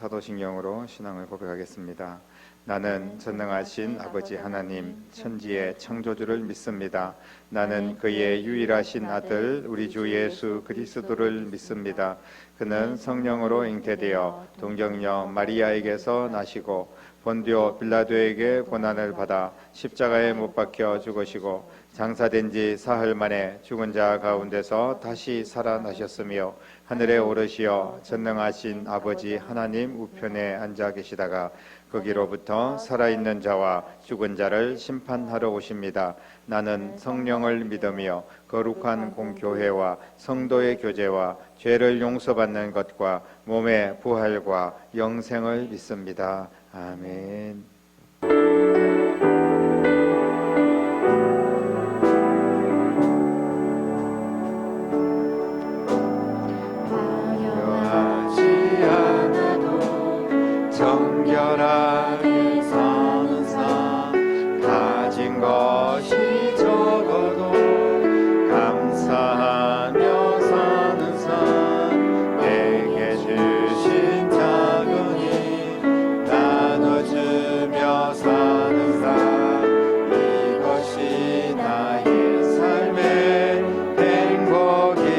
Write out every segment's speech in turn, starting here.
사도신경으로 신앙을 고백하겠습니다. 나는 전능하신 아버지 하나님 천지의 창조주를 믿습니다. 나는 그의 유일하신 아들 우리 주 예수 그리스도를 믿습니다. 그는 성령으로 잉태되어 동정녀 마리아에게서 나시고 본디오 빌라도에게 고난을 받아 십자가에 못 박혀 죽으시고 장사된 지 사흘 만에 죽은 자 가운데서 다시 살아나셨으며 하늘에 오르시어 전능하신 아버지 하나님 우편에 앉아 계시다가 거기로부터 살아있는 자와 죽은 자를 심판하러 오십니다. 나는 성령을 믿으며 거룩한 공교회와 성도의 교제와 죄를 용서받는 것과 몸의 부활과 영생을 믿습니다. 아멘. 정결하게 사는 삶 가진 것이 적어도 감사하며 사는 삶 내게 주신 작은 힘 나눠주며 사는 삶 이것이 나의 삶의 행복이라고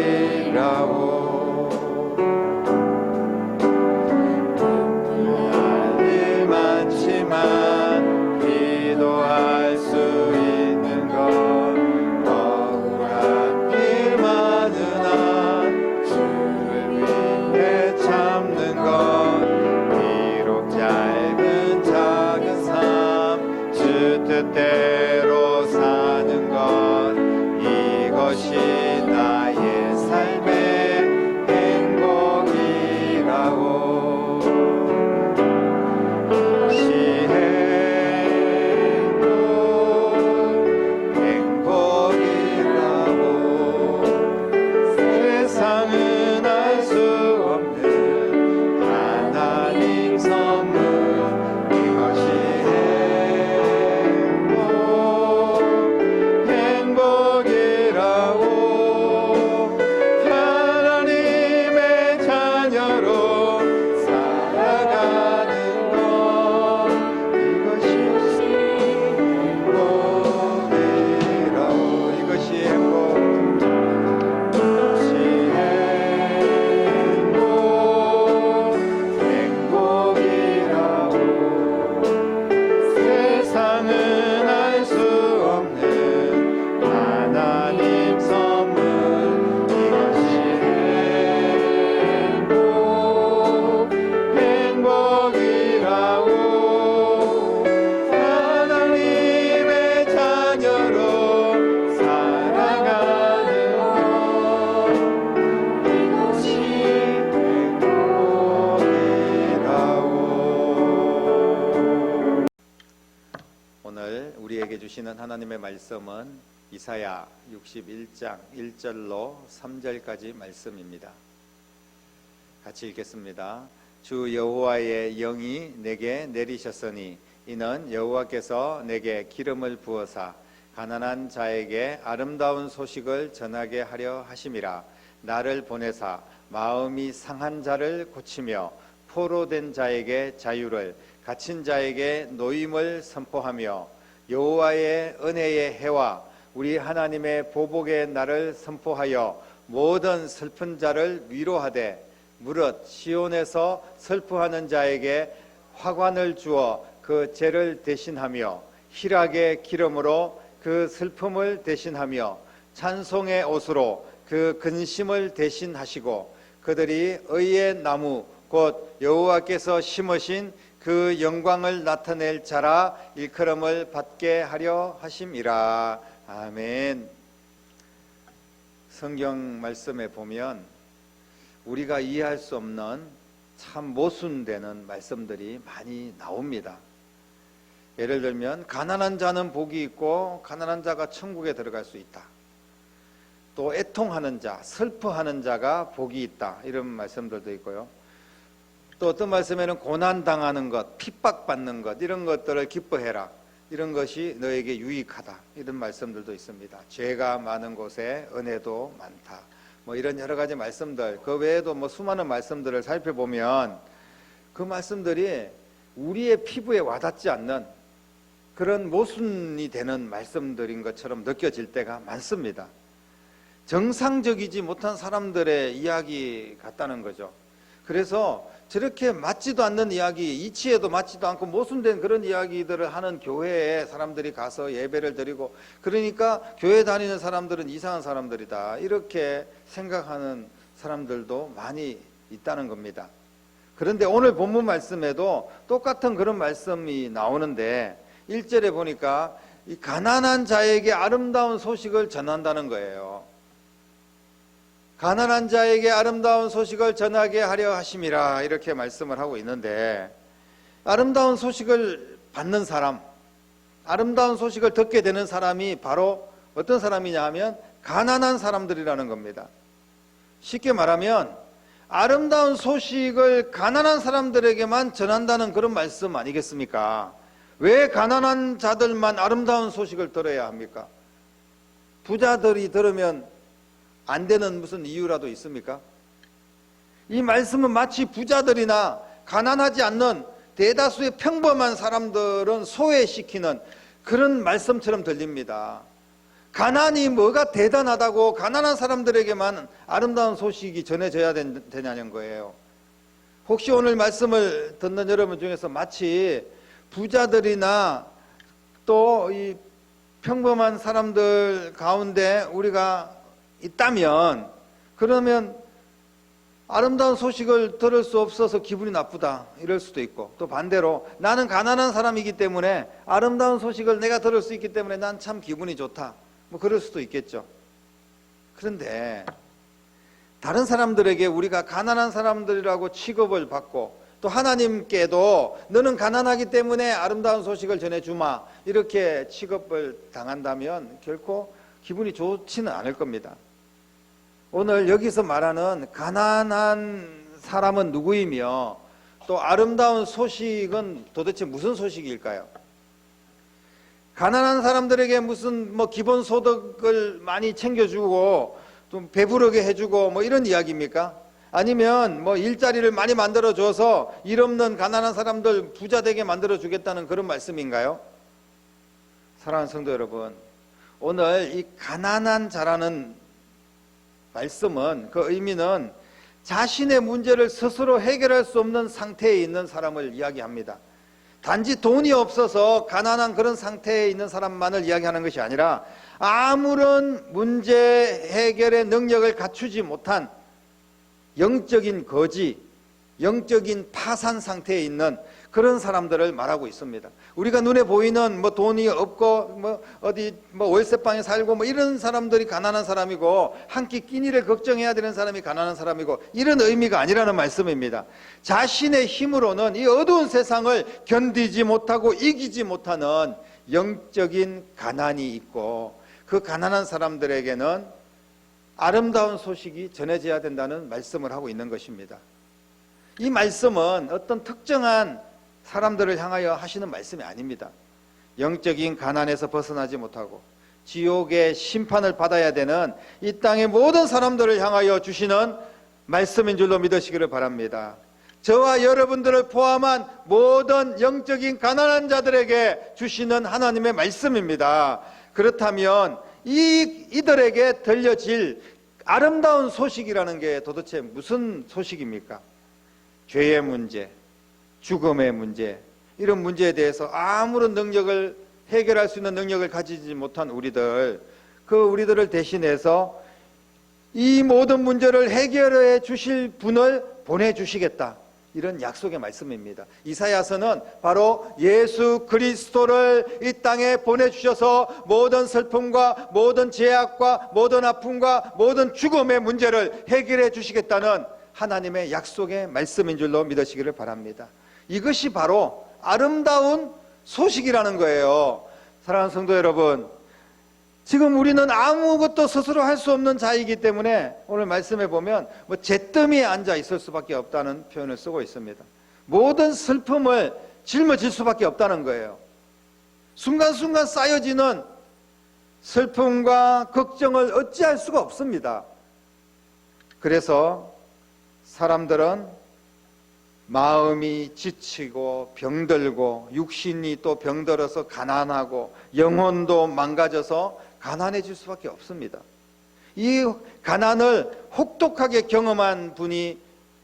기도할 수 있는 건 억울한 일 많으나 주를 위해 참는 건 비록 짧은 작은 삶 주 뜻대로 사는 것 이것이 나의 삶의 행복이라고 주시는 하나님의 말씀은 이사야 61장 1절로 3절까지 말씀입니다. 같이 읽겠습니다. 주 여호와의 영이 내게 내리셨으니 이는 여호와께서 내게 기름을 부어사 가난한 자에게 아름다운 소식을 전하게 하려 하심이라. 나를 보내사 마음이 상한 자를 고치며 포로된 자에게 자유를 갇힌 자에게 노임을 선포하며 여호와의 은혜의 해와 우리 하나님의 보복의 날을 선포하여 모든 슬픈 자를 위로하되 무릇 시온에서 슬퍼하는 자에게 화관을 주어 그 죄를 대신하며 희락의 기름으로 그 슬픔을 대신하며 찬송의 옷으로 그 근심을 대신하시고 그들이 의의 나무 곧 여호와께서 심으신 그 영광을 나타낼 자라 일컬음을 받게 하려 하심이라. 아멘. 성경 말씀에 보면 우리가 이해할 수 없는 참 모순되는 말씀들이 많이 나옵니다. 예를 들면 가난한 자는 복이 있고 가난한 자가 천국에 들어갈 수 있다. 또 애통하는 자, 슬퍼하는 자가 복이 있다. 이런 말씀들도 있고요. 또 어떤 말씀에는 고난당하는 것, 핍박받는 것, 이런 것들을 기뻐해라. 이런 것이 너에게 유익하다. 이런 말씀들도 있습니다. 죄가 많은 곳에 은혜도 많다. 뭐 이런 여러 가지 말씀들, 그 외에도 뭐 수많은 말씀들을 살펴보면 그 말씀들이 우리의 피부에 와닿지 않는 그런 모순이 되는 말씀들인 것처럼 느껴질 때가 많습니다. 정상적이지 못한 사람들의 이야기 같다는 거죠. 그래서 저렇게 맞지도 않는 이야기, 이치에도 맞지도 않고 모순된 그런 이야기들을 하는 교회에 사람들이 가서 예배를 드리고, 그러니까 교회 다니는 사람들은 이상한 사람들이다, 이렇게 생각하는 사람들도 많이 있다는 겁니다. 그런데 오늘 본문 말씀에도 똑같은 그런 말씀이 나오는데 1절에 보니까 이 가난한 자에게 아름다운 소식을 전한다는 거예요. 가난한 자에게 아름다운 소식을 전하게 하려 하심이라, 이렇게 말씀을 하고 있는데, 아름다운 소식을 받는 사람, 아름다운 소식을 듣게 되는 사람이 바로 어떤 사람이냐 하면 가난한 사람들이라는 겁니다. 쉽게 말하면 아름다운 소식을 가난한 사람들에게만 전한다는 그런 말씀 아니겠습니까? 왜 가난한 자들만 아름다운 소식을 들어야 합니까? 부자들이 들으면 안 되는 무슨 이유라도 있습니까? 이 말씀은 마치 부자들이나 가난하지 않는 대다수의 평범한 사람들은 소외시키는 그런 말씀처럼 들립니다. 가난이 뭐가 대단하다고 가난한 사람들에게만 아름다운 소식이 전해져야 되냐는 거예요. 혹시 오늘 말씀을 듣는 여러분 중에서 마치 부자들이나 또 이 평범한 사람들 가운데 우리가 있다면, 그러면 아름다운 소식을 들을 수 없어서 기분이 나쁘다 이럴 수도 있고, 또 반대로 나는 가난한 사람이기 때문에 아름다운 소식을 내가 들을 수 있기 때문에 난 참 기분이 좋다, 뭐 그럴 수도 있겠죠. 그런데 다른 사람들에게 우리가 가난한 사람들이라고 취급을 받고, 또 하나님께도 너는 가난하기 때문에 아름다운 소식을 전해주마, 이렇게 취급을 당한다면 결코 기분이 좋지는 않을 겁니다. 오늘 여기서 말하는 가난한 사람은 누구이며 또 아름다운 소식은 도대체 무슨 소식일까요? 가난한 사람들에게 무슨 뭐 기본소득을 많이 챙겨주고 좀 배부르게 해주고 뭐 이런 이야기입니까? 아니면 뭐 일자리를 많이 만들어줘서 일 없는 가난한 사람들 부자 되게 만들어주겠다는 그런 말씀인가요? 사랑하는 성도 여러분, 오늘 이 가난한 자라는 말씀은, 그 의미는 자신의 문제를 스스로 해결할 수 없는 상태에 있는 사람을 이야기합니다. 단지 돈이 없어서 가난한 그런 상태에 있는 사람만을 이야기하는 것이 아니라 아무런 문제 해결의 능력을 갖추지 못한 영적인 거지, 영적인 파산 상태에 있는 그런 사람들을 말하고 있습니다. 우리가 눈에 보이는 뭐 돈이 없고 뭐 어디 뭐 월세방에 살고 뭐 이런 사람들이 가난한 사람이고, 한 끼 끼니를 걱정해야 되는 사람이 가난한 사람이고, 이런 의미가 아니라는 말씀입니다. 자신의 힘으로는 이 어두운 세상을 견디지 못하고 이기지 못하는 영적인 가난이 있고, 그 가난한 사람들에게는 아름다운 소식이 전해져야 된다는 말씀을 하고 있는 것입니다. 이 말씀은 어떤 특정한 사람들을 향하여 하시는 말씀이 아닙니다. 영적인 가난에서 벗어나지 못하고 지옥의 심판을 받아야 되는 이 땅의 모든 사람들을 향하여 주시는 말씀인 줄로 믿으시기를 바랍니다. 저와 여러분들을 포함한 모든 영적인 가난한 자들에게 주시는 하나님의 말씀입니다. 그렇다면 이들에게 들려질 아름다운 소식이라는 게 도대체 무슨 소식입니까? 죄의 문제, 죽음의 문제, 이런 문제에 대해서 아무런 능력을 해결할 수 있는 능력을 가지지 못한 우리들, 그 우리들을 대신해서 이 모든 문제를 해결해 주실 분을 보내주시겠다, 이런 약속의 말씀입니다. 이사야서는 바로 예수 그리스도를 이 땅에 보내주셔서 모든 슬픔과 모든 죄악과 모든 아픔과 모든 죽음의 문제를 해결해 주시겠다는 하나님의 약속의 말씀인 줄로 믿으시기를 바랍니다. 이것이 바로 아름다운 소식이라는 거예요. 사랑하는 성도 여러분, 지금 우리는 아무것도 스스로 할 수 없는 자이기 때문에 오늘 말씀에 보면 잿더미에 앉아 있을 수밖에 없다는 표현을 쓰고 있습니다. 모든 슬픔을 짊어질 수밖에 없다는 거예요. 순간순간 쌓여지는 슬픔과 걱정을 어찌할 수가 없습니다. 그래서 사람들은 마음이 지치고 병들고 육신이 또 병들어서 가난하고 영혼도 망가져서 가난해질 수밖에 없습니다. 이 가난을 혹독하게 경험한 분이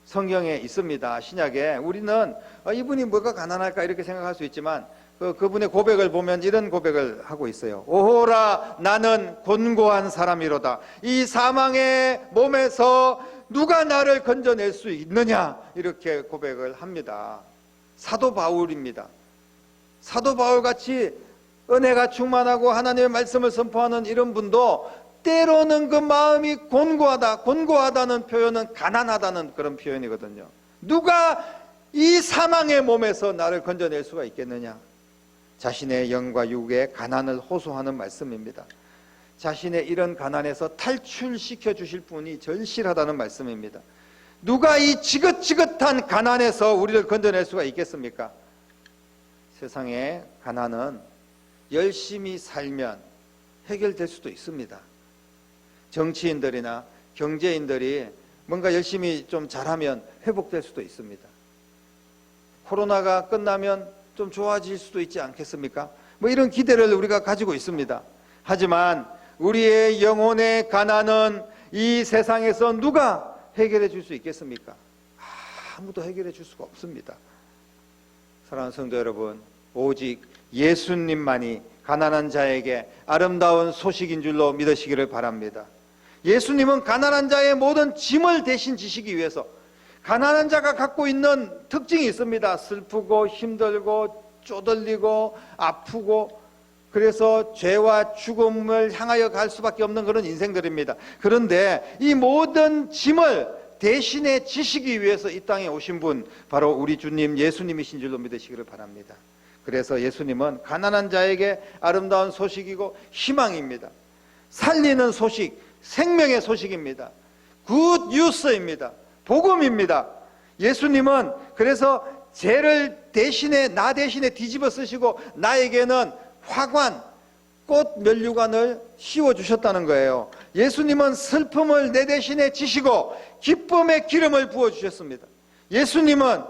성경에 있습니다. 신약에. 우리는 이분이 뭐가 가난할까 이렇게 생각할 수 있지만 그분의 고백을 보면 이런 고백을 하고 있어요. 오호라 나는 곤고한 사람이로다. 이 사망의 몸에서 누가 나를 건져낼 수 있느냐 이렇게 고백을 합니다. 사도 바울입니다. 사도 바울같이 은혜가 충만하고 하나님의 말씀을 선포하는 이런 분도 때로는 그 마음이 곤고하다는 표현은 가난하다는 그런 표현이거든요. 누가 이 사망의 몸에서 나를 건져낼 수가 있겠느냐. 자신의 영과 육의 가난을 호소하는 말씀입니다. 자신의 이런 가난에서 탈출시켜 주실 분이 절실하다는 말씀입니다. 누가 이 지긋지긋한 가난에서 우리를 건져낼 수가 있겠습니까? 세상의 가난은 열심히 살면 해결될 수도 있습니다. 정치인들이나 경제인들이 뭔가 열심히 좀 잘하면 회복될 수도 있습니다. 코로나가 끝나면 좀 좋아질 수도 있지 않겠습니까? 이런 기대를 우리가 가지고 있습니다. 하지만 우리의 영혼의 가난은 이 세상에서 누가 해결해 줄 수 있겠습니까? 아무도 해결해 줄 수가 없습니다. 사랑하는 성도 여러분, 오직 예수님만이 가난한 자에게 아름다운 소식인 줄로 믿으시기를 바랍니다. 예수님은 가난한 자의 모든 짐을 대신 지시기 위해서 가난한 자가 갖고 있는 특징이 있습니다. 슬프고 힘들고 쪼들리고 아프고 그래서 죄와 죽음을 향하여 갈 수밖에 없는 그런 인생들입니다. 그런데 이 모든 짐을 대신에 지시기 위해서 이 땅에 오신 분 바로 우리 주님 예수님이신 줄로 믿으시기를 바랍니다. 그래서 예수님은 가난한 자에게 아름다운 소식이고 희망입니다. 살리는 소식, 생명의 소식입니다. 굿 뉴스입니다. 복음입니다. 예수님은 그래서 죄를 나 대신에 뒤집어 쓰시고 나에게는 화관, 꽃 면류관을 씌워주셨다는 거예요. 예수님은 슬픔을 내 대신에 지시고 기쁨의 기름을 부어주셨습니다. 예수님은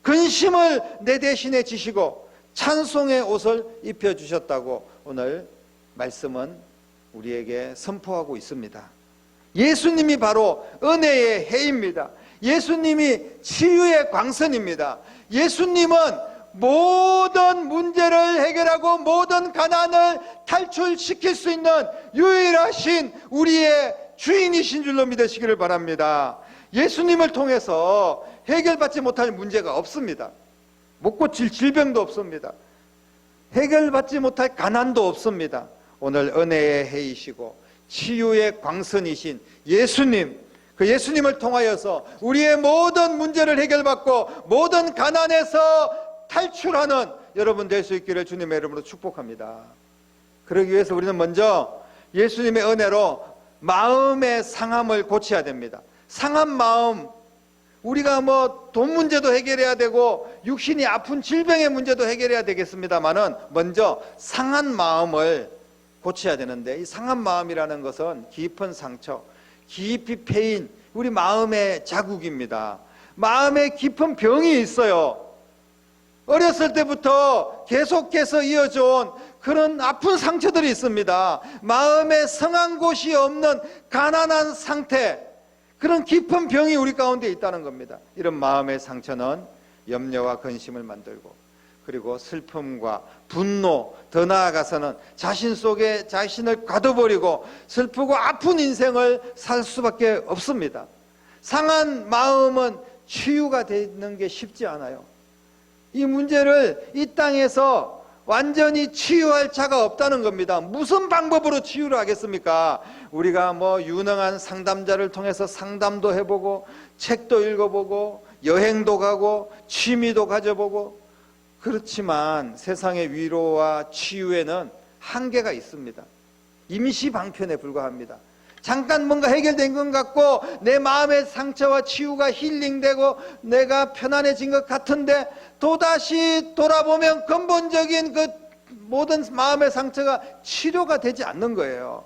근심을 내 대신에 지시고 찬송의 옷을 입혀주셨다고 오늘 말씀은 우리에게 선포하고 있습니다. 예수님이 바로 은혜의 해입니다. 예수님이 치유의 광선입니다. 예수님은 모든 문제를 해결하고 모든 가난을 탈출시킬 수 있는 유일하신 우리의 주인이신 줄로 믿으시기를 바랍니다. 예수님을 통해서 해결받지 못할 문제가 없습니다. 못 고칠 질병도 없습니다. 해결받지 못할 가난도 없습니다. 오늘 은혜의 해이시고 치유의 광선이신 예수님, 그 예수님을 통하여서 우리의 모든 문제를 해결받고 모든 가난에서 탈출하는 여러분 될 수 있기를 주님의 이름으로 축복합니다. 그러기 위해서 우리는 먼저 예수님의 은혜로 마음의 상함을 고쳐야 됩니다. 상한 마음, 우리가 돈 문제도 해결해야 되고 육신이 아픈 질병의 문제도 해결해야 되겠습니다만은 먼저 상한 마음을 고쳐야 되는데 이 상한 마음이라는 것은 깊은 상처, 깊이 패인 우리 마음의 자국입니다. 마음에 깊은 병이 있어요. 어렸을 때부터 계속해서 이어져온 그런 아픈 상처들이 있습니다. 마음에 성한 곳이 없는 가난한 상태, 그런 깊은 병이 우리 가운데 있다는 겁니다. 이런 마음의 상처는 염려와 근심을 만들고 그리고 슬픔과 분노, 더 나아가서는 자신 속에 자신을 가둬버리고 슬프고 아픈 인생을 살 수밖에 없습니다. 상한 마음은 치유가 되는 게 쉽지 않아요. 이 문제를 이 땅에서 완전히 치유할 자가 없다는 겁니다. 무슨 방법으로 치유를 하겠습니까? 우리가 유능한 상담자를 통해서 상담도 해보고 책도 읽어보고 여행도 가고 취미도 가져보고, 그렇지만 세상의 위로와 치유에는 한계가 있습니다. 임시 방편에 불과합니다. 잠깐 뭔가 해결된 것 같고 내 마음의 상처와 치유가 힐링되고 내가 편안해진 것 같은데, 또다시 돌아보면 근본적인 그 모든 마음의 상처가 치료가 되지 않는 거예요.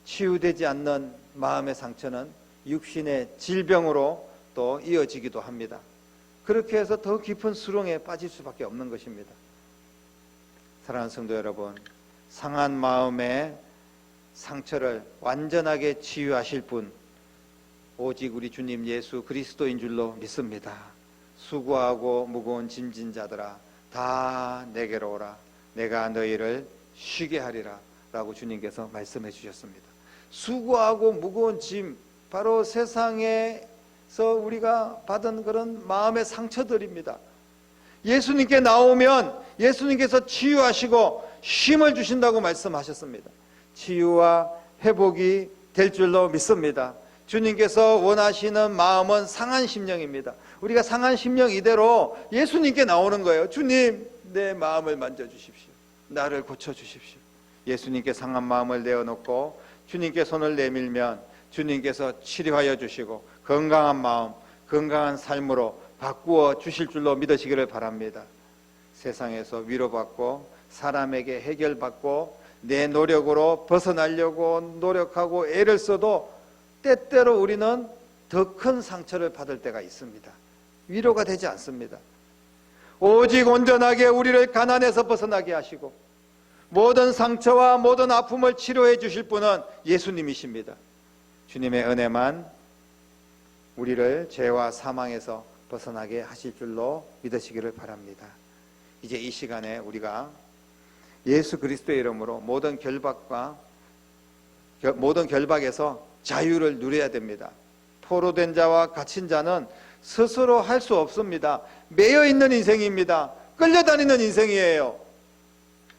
치유되지 않는 마음의 상처는 육신의 질병으로 또 이어지기도 합니다. 그렇게 해서 더 깊은 수렁에 빠질 수밖에 없는 것입니다. 사랑하는 성도 여러분, 상한 마음의 상처를 완전하게 치유하실 분, 오직 우리 주님 예수 그리스도인 줄로 믿습니다. 수고하고 무거운 짐진 자들아 다 내게로 오라, 내가 너희를 쉬게 하리라 라고 주님께서 말씀해 주셨습니다. 수고하고 무거운 짐, 바로 세상에서 우리가 받은 그런 마음의 상처들입니다. 예수님께 나오면 예수님께서 치유하시고 쉼을 주신다고 말씀하셨습니다. 치유와 회복이 될 줄로 믿습니다. 주님께서 원하시는 마음은 상한 심령입니다. 우리가 상한 심령 이대로 예수님께 나오는 거예요. 주님, 내 마음을 만져주십시오. 나를 고쳐주십시오. 예수님께 상한 마음을 내어놓고 주님께 손을 내밀면 주님께서 치료하여 주시고 건강한 마음, 건강한 삶으로 바꾸어 주실 줄로 믿으시기를 바랍니다. 세상에서 위로받고 사람에게 해결받고 내 노력으로 벗어나려고 노력하고 애를 써도 때때로 우리는 더 큰 상처를 받을 때가 있습니다. 위로가 되지 않습니다. 오직 온전하게 우리를 가난에서 벗어나게 하시고 모든 상처와 모든 아픔을 치료해 주실 분은 예수님이십니다. 주님의 은혜만 우리를 죄와 사망에서 벗어나게 하실 줄로 믿으시기를 바랍니다. 이제 이 시간에 우리가 예수 그리스도의 이름으로 모든 결박에서 자유를 누려야 됩니다. 포로된 자와 갇힌 자는 스스로 할 수 없습니다. 매여 있는 인생입니다. 끌려다니는 인생이에요.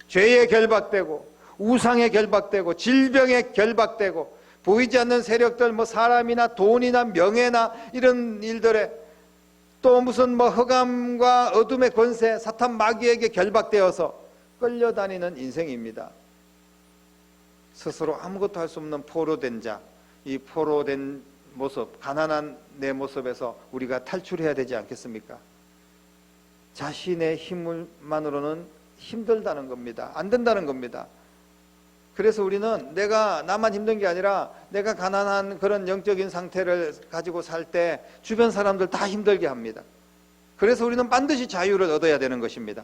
죄에 결박되고 우상에 결박되고 질병에 결박되고 보이지 않는 세력들, 사람이나 돈이나 명예나 이런 일들에 또 무슨 흑암과 어둠의 권세, 사탄 마귀에게 결박되어서 끌려다니는 인생입니다. 스스로 아무것도 할 수 없는 포로된 자, 이 포로된 모습, 가난한 내 모습에서 우리가 탈출해야 되지 않겠습니까? 자신의 힘만으로는 힘들다는 겁니다. 안 된다는 겁니다. 그래서 우리는 내가 나만 힘든 게 아니라 내가 가난한 그런 영적인 상태를 가지고 살 때 주변 사람들 다 힘들게 합니다. 그래서 우리는 반드시 자유를 얻어야 되는 것입니다.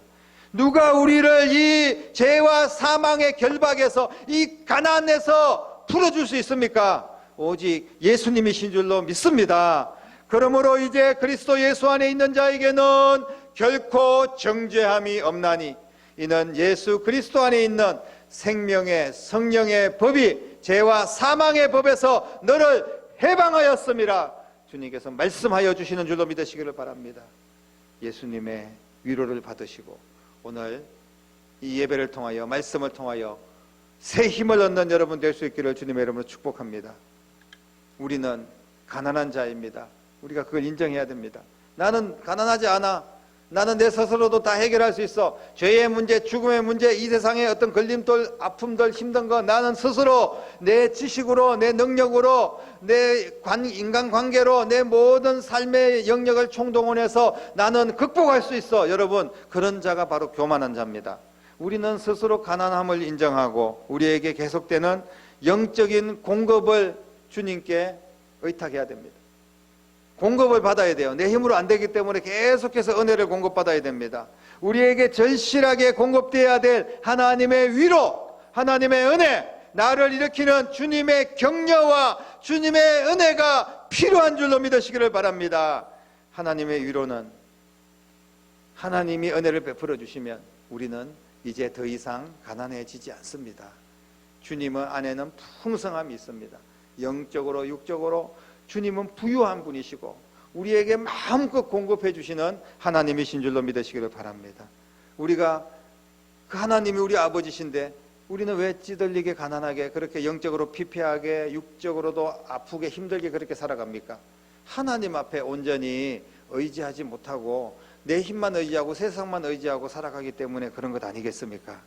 누가 우리를 이 죄와 사망의 결박에서 이 가난에서 풀어줄 수 있습니까? 오직 예수님이신 줄로 믿습니다. 그러므로 이제 그리스도 예수 안에 있는 자에게는 결코 정죄함이 없나니 이는 예수 그리스도 안에 있는 생명의 성령의 법이 죄와 사망의 법에서 너를 해방하였음이라 주님께서 말씀하여 주시는 줄로 믿으시기를 바랍니다. 예수님의 위로를 받으시고 오늘 이 예배를 통하여 말씀을 통하여 새 힘을 얻는 여러분 될 수 있기를 주님의 이름으로 축복합니다. 우리는 가난한 자입니다. 우리가 그걸 인정해야 됩니다. 나는 가난하지 않아. 나는 내 스스로도 다 해결할 수 있어. 죄의 문제, 죽음의 문제, 이 세상의 어떤 걸림돌, 아픔들, 힘든 거 나는 스스로 내 지식으로, 내 능력으로, 내 인간관계로 내 모든 삶의 영역을 총동원해서 나는 극복할 수 있어. 여러분, 그런 자가 바로 교만한 자입니다. 우리는 스스로 가난함을 인정하고 우리에게 계속되는 영적인 공급을 주님께 의탁해야 됩니다. 공급을 받아야 돼요. 내 힘으로 안 되기 때문에 계속해서 은혜를 공급받아야 됩니다. 우리에게 절실하게 공급되어야 될 하나님의 위로, 하나님의 은혜, 나를 일으키는 주님의 격려와 주님의 은혜가 필요한 줄로 믿으시기를 바랍니다. 하나님의 위로는 하나님이 은혜를 베풀어 주시면 우리는 이제 더 이상 가난해지지 않습니다. 주님은 안에는 풍성함이 있습니다. 영적으로 육적으로 주님은 부유한 분이시고 우리에게 마음껏 공급해 주시는 하나님이신 줄로 믿으시기를 바랍니다. 우리가 그 하나님이 우리 아버지신데 우리는 왜 찌들리게 가난하게 그렇게 영적으로 피폐하게 육적으로도 아프게 힘들게 그렇게 살아갑니까? 하나님 앞에 온전히 의지하지 못하고 내 힘만 의지하고 세상만 의지하고 살아가기 때문에 그런 것 아니겠습니까?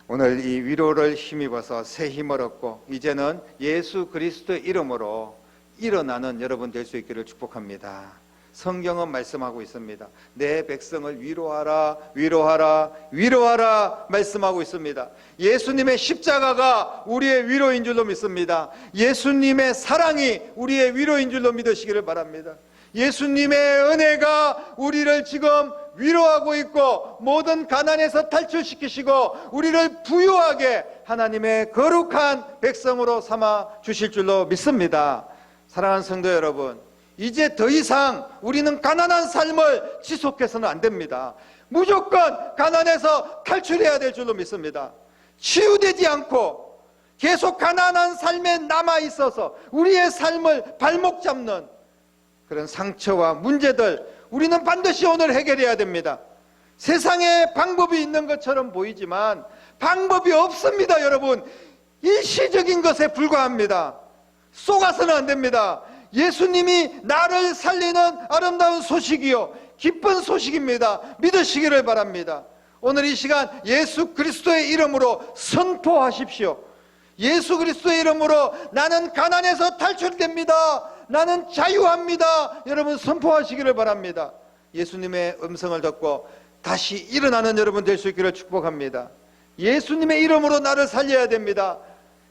오늘 이 위로를 힘입어서 새 힘을 얻고 이제는 예수 그리스도의 이름으로 일어나는 여러분 될 수 있기를 축복합니다. 성경은 말씀하고 있습니다. 내 백성을 위로하라, 위로하라, 위로하라 말씀하고 있습니다. 예수님의 십자가가 우리의 위로인 줄로 믿습니다. 예수님의 사랑이 우리의 위로인 줄로 믿으시기를 바랍니다. 예수님의 은혜가 우리를 지금 위로하고 있고 모든 가난에서 탈출시키시고 우리를 부유하게 하나님의 거룩한 백성으로 삼아 주실 줄로 믿습니다. 사랑하는 성도 여러분, 이제 더 이상 우리는 가난한 삶을 지속해서는 안 됩니다. 무조건 가난에서 탈출해야 될 줄로 믿습니다. 치유되지 않고 계속 가난한 삶에 남아있어서 우리의 삶을 발목 잡는 그런 상처와 문제들 우리는 반드시 오늘 해결해야 됩니다. 세상에 방법이 있는 것처럼 보이지만 방법이 없습니다. 여러분, 일시적인 것에 불과합니다. 속아서는 안 됩니다. 예수님이 나를 살리는 아름다운 소식이요 기쁜 소식입니다. 믿으시기를 바랍니다. 오늘 이 시간 예수 그리스도의 이름으로 선포하십시오. 예수 그리스도의 이름으로 나는 가난에서 탈출됩니다. 나는 자유합니다. 여러분 선포하시기를 바랍니다. 예수님의 음성을 듣고 다시 일어나는 여러분 될 수 있기를 축복합니다. 예수님의 이름으로 나를 살려야 됩니다.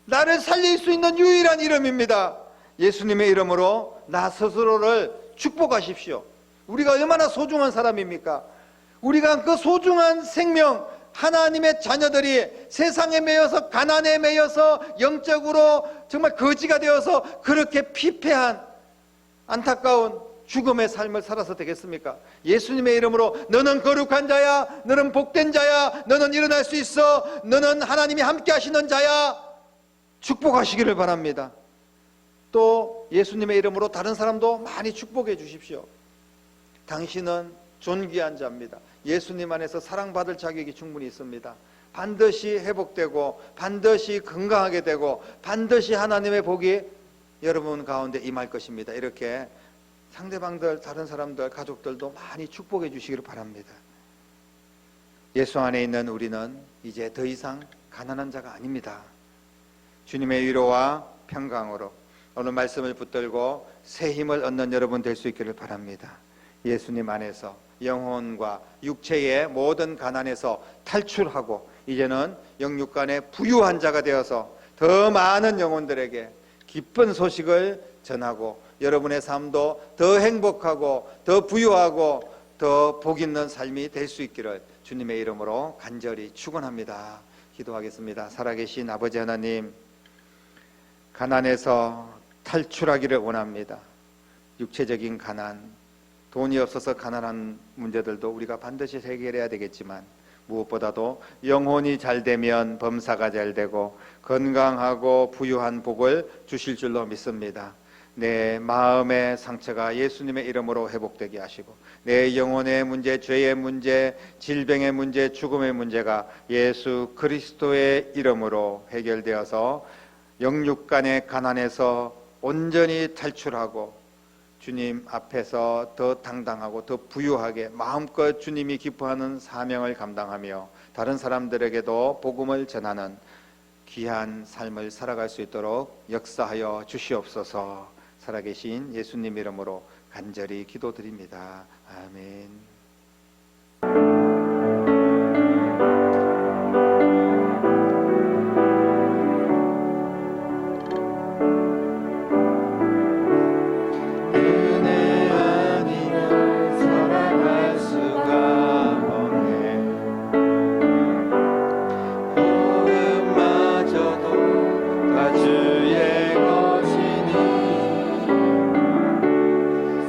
나를 살릴 수 있는 유일한 이름입니다. 예수님의 이름으로 나 스스로를 축복하십시오. 우리가 얼마나 소중한 사람입니까? 우리가 그 소중한 생명, 하나님의 자녀들이 세상에 매여서 가난에 매여서 영적으로 정말 거지가 되어서 그렇게 피폐한 안타까운 죽음의 삶을 살아서 되겠습니까? 예수님의 이름으로 너는 거룩한 자야, 너는 복된 자야, 너는 일어날 수 있어, 너는 하나님이 함께 하시는 자야, 축복하시기를 바랍니다. 또 예수님의 이름으로 다른 사람도 많이 축복해 주십시오. 당신은 존귀한 자입니다. 예수님 안에서 사랑받을 자격이 충분히 있습니다. 반드시 회복되고 반드시 건강하게 되고 반드시 하나님의 복이 여러분 가운데 임할 것입니다. 이렇게 상대방들, 다른 사람들, 가족들도 많이 축복해 주시기를 바랍니다. 예수 안에 있는 우리는 이제 더 이상 가난한 자가 아닙니다. 주님의 위로와 평강으로 오늘 말씀을 붙들고 새 힘을 얻는 여러분 될 수 있기를 바랍니다. 예수님 안에서 영혼과 육체의 모든 가난에서 탈출하고 이제는 영육간의 부유한 자가 되어서 더 많은 영혼들에게 기쁜 소식을 전하고 여러분의 삶도 더 행복하고 더 부유하고 더 복 있는 삶이 될 수 있기를 주님의 이름으로 간절히 축원합니다. 기도하겠습니다. 살아계신 아버지 하나님, 가난에서 탈출하기를 원합니다. 육체적인 가난, 돈이 없어서 가난한 문제들도 우리가 반드시 해결해야 되겠지만 무엇보다도 영혼이 잘 되면 범사가 잘 되고 건강하고 부유한 복을 주실 줄로 믿습니다. 내 마음의 상처가 예수님의 이름으로 회복되게 하시고 내 영혼의 문제, 죄의 문제, 질병의 문제, 죽음의 문제가 예수 그리스도의 이름으로 해결되어서 영육간의 가난에서 온전히 탈출하고 주님 앞에서 더 당당하고 더 부유하게 마음껏 주님이 기뻐하는 사명을 감당하며 다른 사람들에게도 복음을 전하는 귀한 삶을 살아갈 수 있도록 역사하여 주시옵소서. 살아계신 예수님 이름으로 간절히 기도드립니다. 아멘.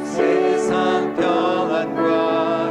세상 평안과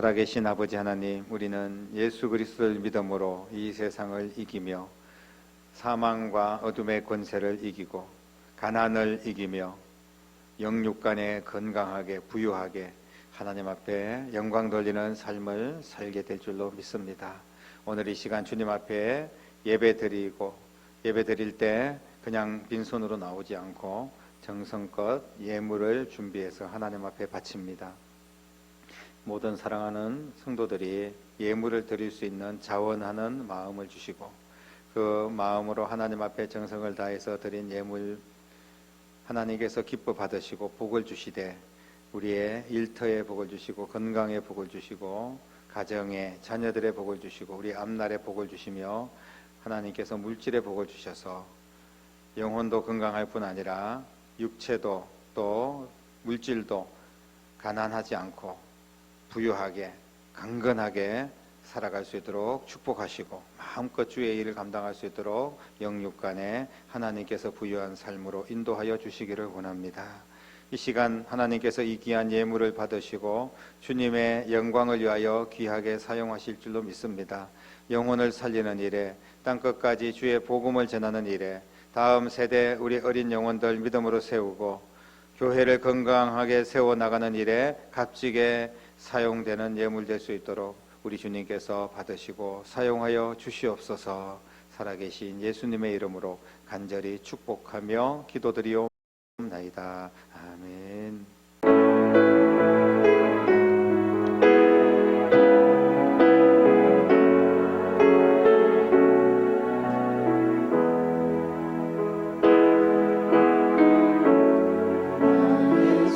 살아계신 아버지 하나님, 우리는 예수 그리스도를 믿음으로 이 세상을 이기며 사망과 어둠의 권세를 이기고 가난을 이기며 영육간에 건강하게 부유하게 하나님 앞에 영광 돌리는 삶을 살게 될 줄로 믿습니다. 오늘 이 시간 주님 앞에 예배 드릴 때 그냥 빈손으로 나오지 않고 정성껏 예물을 준비해서 하나님 앞에 바칩니다. 모든 사랑하는 성도들이 예물을 드릴 수 있는 자원하는 마음을 주시고 그 마음으로 하나님 앞에 정성을 다해서 드린 예물 하나님께서 기뻐 받으시고 복을 주시되 우리의 일터에 복을 주시고 건강에 복을 주시고 가정에 자녀들의 복을 주시고 우리 앞날에 복을 주시며 하나님께서 물질의 복을 주셔서 영혼도 건강할 뿐 아니라 육체도 또 물질도 가난하지 않고 부유하게 강건하게 살아갈 수 있도록 축복하시고 마음껏 주의 일을 감당할 수 있도록 영육간에 하나님께서 부유한 삶으로 인도하여 주시기를 원합니다. 이 시간 하나님께서 이 귀한 예물을 받으시고 주님의 영광을 위하여 귀하게 사용하실 줄로 믿습니다. 영혼을 살리는 일에 땅끝까지 주의 복음을 전하는 일에 다음 세대 우리 어린 영혼들 믿음으로 세우고 교회를 건강하게 세워나가는 일에 값지게 사용되는 예물 될 수 있도록 우리 주님께서 받으시고 사용하여 주시옵소서. 살아계신 예수님의 이름으로 간절히 축복하며 기도드리옵나이다. 아멘.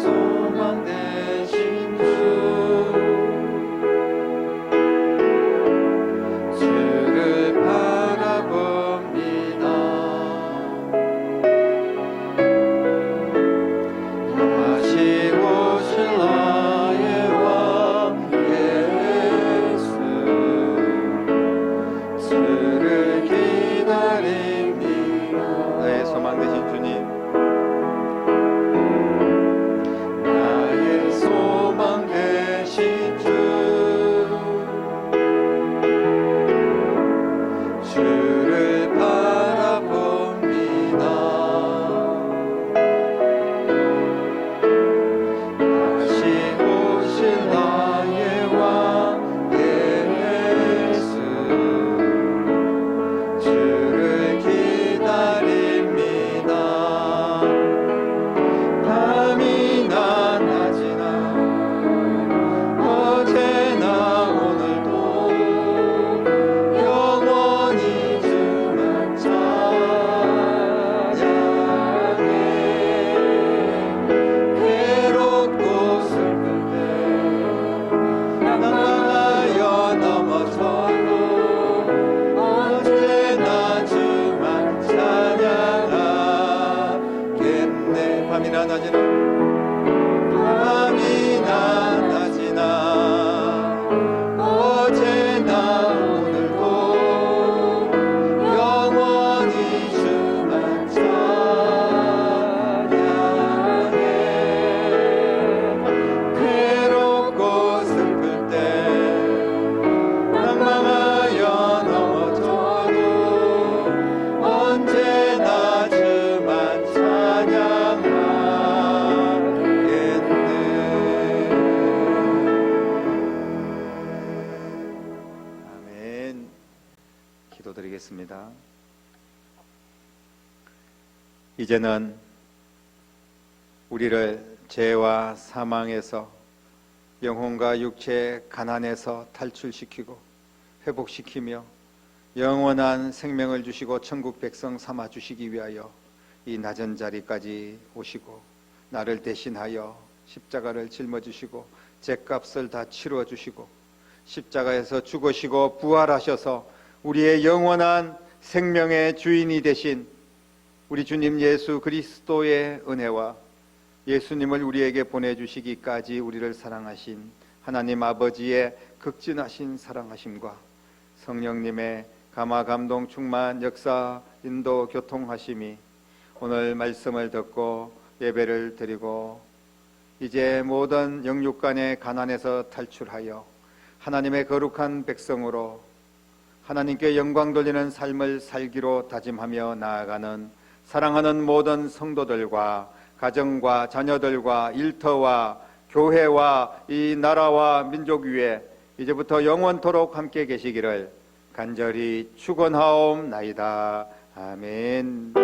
소망 되신 주를 바라봅니다. 다시 오실 나의 왕 예수 주를 기다립니다. 나의 소망 되신 주님, 나의 소망 되신 주를 바라봅니다. 다시 오실 나의 왕 예수 주를 기다립니다. 밤이나 낮이나 어제나 오늘도 영원히 주만 찬양해. 괴롭고 슬플 때 낭망하여 넘어져도 언제나 주만 찬양하겠네. 밤이나 낮이나 밤이나 낮이나 어제나 오늘도 영원히 주만 찬양해. 괴롭고 슬플 때 낭망하여 넘어져도 언제나 주만 찬양하겠네. 아멘. 기도드리겠습니다. 이제는 우리를 죄와 사망에서 영혼과 육체의 가난에서 탈출시키고 회복시키며 영원한 생명을 주시고 천국 백성 삼아 주시기 위하여 이 낮은 자리까지 오시고 나를 대신하여 십자가를 짊어지시고 죗값을 다 치루어 주시고 십자가에서 죽으시고 부활하셔서 우리의 영원한 생명의 주인이 되신 우리 주님 예수 그리스도의 은혜와 예수님을 우리에게 보내주시기까지 우리를 사랑하신 하나님 아버지의 극진하신 사랑하심과 성령님의 감화 감동 충만 역사 인도 교통하심이 오늘 말씀을 듣고 예배를 드리고 이제 모든 영육간의 가난에서 탈출하여 하나님의 거룩한 백성으로 하나님께 영광 돌리는 삶을 살기로 다짐하며 나아가는 사랑하는 모든 성도들과 가정과 자녀들과 일터와 교회와 이 나라와 민족 위에 이제부터 영원토록 함께 계시기를 간절히 축원하옵나이다. 아멘.